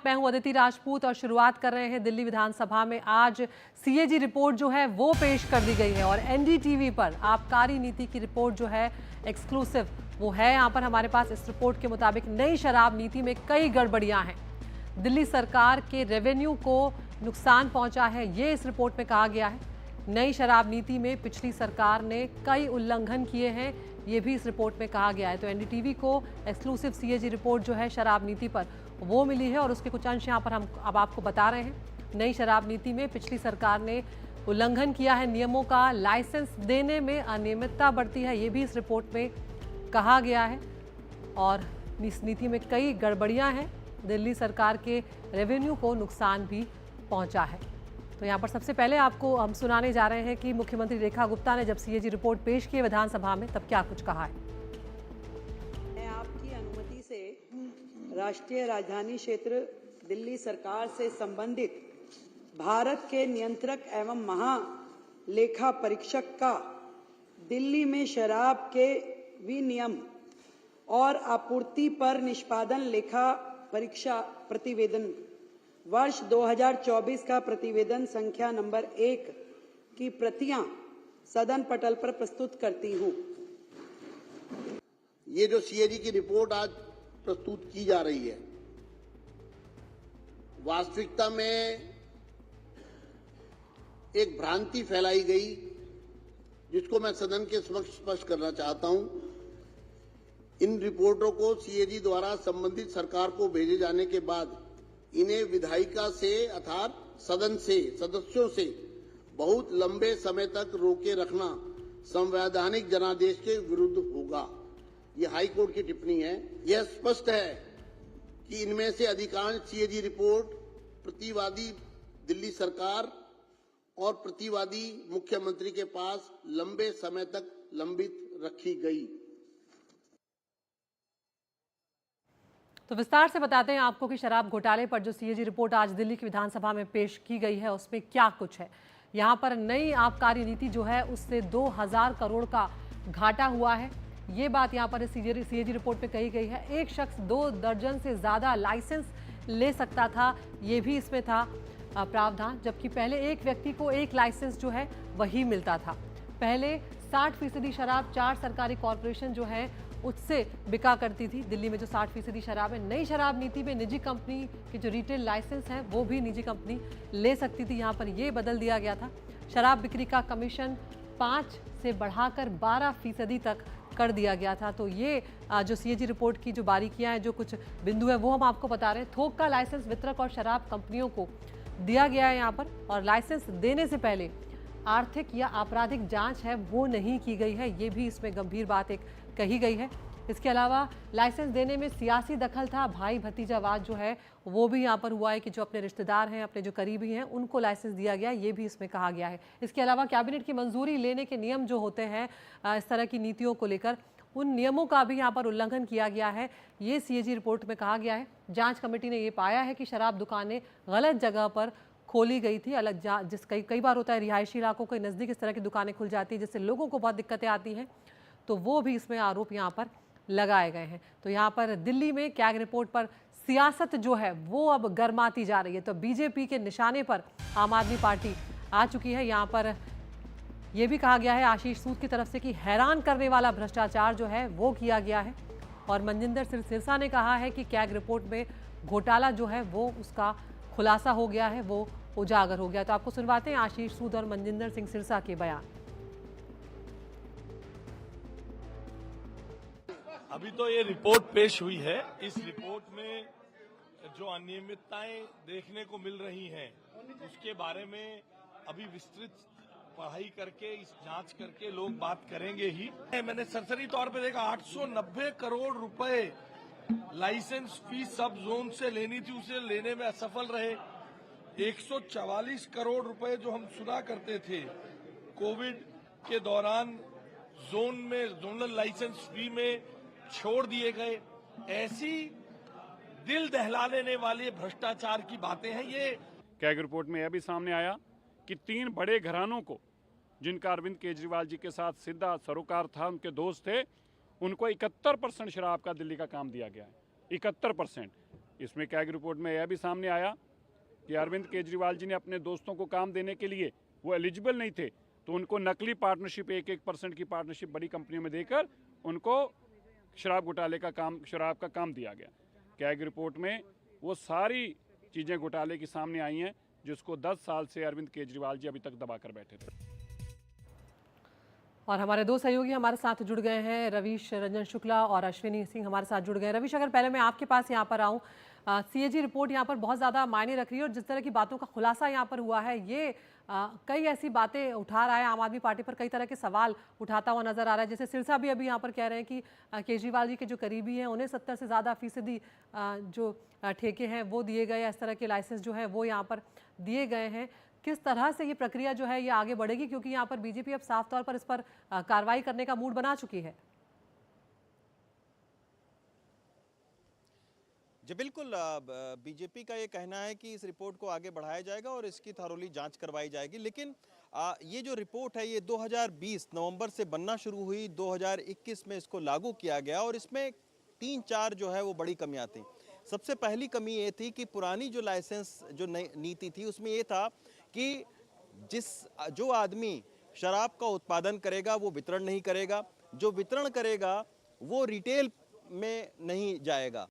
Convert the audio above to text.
मैं हूं अदिति राजपूत और शुरुआत कर रहे हैं दिल्ली विधानसभा में। आज सीएजी रिपोर्ट जो है वो पेश कर दी गई है और एनडीटीवी पर आबकारी नीति की रिपोर्ट जो है एक्सक्लूसिव वो है यहाँ पर हमारे पास। इस रिपोर्ट के मुताबिक नई शराब नीति में कई गड़बड़ियां हैं, दिल्ली सरकार के रेवेन्यू को नुकसान पहुंचा है, ये इस रिपोर्ट में कहा गया है। नई शराब नीति में पिछली सरकार ने कई उल्लंघन किए हैं, ये भी इस रिपोर्ट में कहा गया है। तो एनडीटीवी को एक्सक्लूसिव सीएजी रिपोर्ट जो है शराब नीति पर वो मिली है और उसके कुछ अंश यहाँ पर हम अब आपको बता रहे हैं। नई शराब नीति में पिछली सरकार ने उल्लंघन किया है नियमों का, लाइसेंस देने में अनियमितता बढ़ती है, ये भी इस रिपोर्ट में कहा गया है। और इस नीति में कई गड़बड़ियां हैं, दिल्ली सरकार के रेवेन्यू को नुकसान भी पहुंचा है। तो यहाँ पर सबसे पहले आपको हम सुनाने जा रहे हैं कि मुख्यमंत्री रेखा गुप्ता ने जब सीएजी रिपोर्ट पेश की विधानसभा में तब क्या कुछ कहा है। मैं आपकी अनुमति से राष्ट्रीय राजधानी क्षेत्र दिल्ली सरकार से संबंधित भारत के नियंत्रक एवं महालेखा परीक्षक का दिल्ली में शराब के विनियम और आपूर्ति पर निष्पादन लेखा परीक्षा प्रतिवेदन वर्ष 2024 का प्रतिवेदन संख्या नंबर 1 की प्रतियां सदन पटल पर प्रस्तुत करती हूं। ये जो सीएजी की रिपोर्ट आज प्रस्तुत की जा रही है, वास्तविकता में एक भ्रांति फैलाई गई जिसको मैं सदन के समक्ष स्पष्ट करना चाहता हूं। इन रिपोर्टों को सीएजी द्वारा संबंधित सरकार को भेजे जाने के बाद इन्हें विधायिका से अर्थात सदन से सदस्यों से बहुत लंबे समय तक रोके रखना संवैधानिक जनादेश के विरुद्ध होगा। यह हाई कोर्ट की टिप्पणी है। यह स्पष्ट है कि इनमें से अधिकांश सीएजी रिपोर्ट प्रतिवादी दिल्ली सरकार और प्रतिवादी मुख्यमंत्री के पास लंबे समय तक लंबित रखी गई। तो विस्तार से बताते हैं आपको कि शराब घोटाले पर जो सीएजी रिपोर्ट आज दिल्ली की विधानसभा में पेश की गई है उसमें क्या कुछ है। यहाँ पर नई आबकारी नीति जो है उससे 2000 करोड़ का घाटा हुआ है, ये बात यहाँ पर सीएजी रिपोर्ट में कही गई है। एक शख्स 2 दर्जन से ज़्यादा लाइसेंस ले सकता था, ये भी इसमें था प्रावधान, जबकि पहले एक व्यक्ति को एक लाइसेंस जो है वही मिलता था। पहले 60% शराब 4 सरकारी कॉरपोरेशन जो है उससे बिका करती थी। दिल्ली में जो 60% शराब है, नई शराब नीति में निजी कंपनी के जो रिटेल लाइसेंस है वो भी निजी कंपनी ले सकती थी, यहाँ पर ये बदल दिया गया था। शराब बिक्री का कमीशन 5 से बढ़ाकर 12% तक कर दिया गया था। तो ये जो सीएजी रिपोर्ट की जो बारीकियां हैं, जो कुछ बिंदु है वो हम आपको बता रहे हैं। थोक का लाइसेंस वितरक और शराब कंपनियों को दिया गया है यहाँ पर, और लाइसेंस देने से पहले आर्थिक या आपराधिक जांच है वो नहीं की गई है, ये भी इसमें गंभीर बात एक कही गई है। इसके अलावा लाइसेंस देने में सियासी दखल था, भाई भतीजावाद जो है वो भी यहाँ पर हुआ है कि जो अपने रिश्तेदार हैं, अपने जो करीबी हैं, उनको लाइसेंस दिया गया, ये भी इसमें कहा गया है। इसके अलावा कैबिनेट की मंजूरी लेने के नियम जो होते हैं इस तरह की नीतियों को लेकर, उन नियमों का भी यहाँ पर उल्लंघन किया गया है, ये सीएजी रिपोर्ट में कहा गया है। जाँच कमेटी ने ये पाया है कि शराब दुकानें गलत जगह पर खोली गई थी, अलग जिस कई बार होता है रिहायशी इलाकों के नज़दीक इस तरह की दुकानें खुल जाती है जिससे लोगों को बहुत दिक्कतें आती हैं, तो वो भी इसमें आरोप यहाँ पर लगाए गए हैं। तो यहाँ पर दिल्ली में कैग रिपोर्ट पर सियासत जो है वो अब गर्माती जा रही है। तो बीजेपी के निशाने पर आम आदमी पार्टी आ चुकी है। यहाँ पर यह भी कहा गया है आशीष सूद की तरफ से कि हैरान करने वाला भ्रष्टाचार जो है वो किया गया है, और मनजिंदर सिरसा ने कहा है कि कैग रिपोर्ट में घोटाला जो है वो उसका खुलासा हो गया है, वो उजागर हो गया। तो आपको सुनवाते हैं आशीष सूद और मनजिंदर सिंह सिरसा के बयान। अभी तो ये रिपोर्ट पेश हुई है। इस रिपोर्ट में जो अनियमितताएं देखने को मिल रही हैं उसके बारे में अभी विस्तृत पढ़ाई करके, इस जांच करके लोग बात करेंगे ही। मैंने सरसरी तौर पे देखा 890 करोड़ रुपए लाइसेंस फीस सब जोन से लेनी थी, उसे लेने में असफल रहे। 144 करोड़ रुपए जो हम सुना करते थे कोविड के दौरान जोन में जोनल लाइसेंस फी में छोड़ दिए गए। ऐसी दिल दहला देने वाली भ्रष्टाचार की बातें हैं। ये कैग रिपोर्ट में यह भी सामने आया कि 3 बड़े घरानों को, जिनका अरविंद केजरीवाल जी के साथ सीधा सरोकार था, उनके दोस्त थे, उनको 71% शराब का दिल्ली का काम दिया गया है। 71%। इसमें कैग रिपोर्ट में यह भी सामने आया कि अरविंद केजरीवाल जी ने अपने दोस्तों को काम देने के लिए वो एलिजिबल नहीं थे, तो उनको नकली पार्टनरशिप 1% की पार्टनरशिप बड़ी कंपनियों में देकर उनको शराब घोटाले का काम, शराब का काम दिया गया। कैग रिपोर्ट में वो सारी चीज़ें घोटाले की सामने आई हैं जिसको 10 साल से अरविंद केजरीवाल जी अभी तक दबा कर बैठे थे। और हमारे दो सहयोगी हमारे साथ जुड़ गए हैं, रवीश रंजन शुक्ला और अश्विनी सिंह हमारे साथ जुड़ गए हैं। रवीश, अगर पहले मैं आपके पास यहाँ पर आऊँ, सीएजी रिपोर्ट यहाँ पर बहुत ज़्यादा मायने रख रही है और जिस तरह की बातों का खुलासा यहाँ पर हुआ है, ये कई ऐसी बातें उठा रहा है, आम आदमी पार्टी पर कई तरह के सवाल उठाता हुआ नजर आ रहा है। जैसे सिरसा भी अभी यहाँ पर कह रहे हैं कि केजरीवाल जी के जो करीबी हैं उन्हें 70 से ज़्यादा फीसदी जो ठेके हैं वो दिए गए, इस तरह के लाइसेंस जो है वो यहाँ पर दिए गए हैं। किस तरह से ये प्रक्रिया जो है ये आगे बढ़ेगी, क्योंकि यहाँ पर बीजेपी अब साफ तौर पर इस पर कार्रवाई करने का मूड बना चुकी है। जी बिल्कुल, बीजेपी का ये कहना है कि इस रिपोर्ट को आगे बढ़ाया जाएगा और इसकी थॉरोली जांच करवाई जाएगी। लेकिन ये जो रिपोर्ट है ये 2020 नवंबर से बनना शुरू हुई, 2021 में इसको लागू किया गया और इसमें 3-4 जो है वो बड़ी कमियां थी। सबसे पहली कमी ये थी कि पुरानी जो लाइसेंस जो नीति थी उसमें ये था कि जो आदमी शराब का उत्पादन करेगा वो वितरण नहीं करेगा, जो वितरण करेगा वो रिटेल में नहीं जाएगा।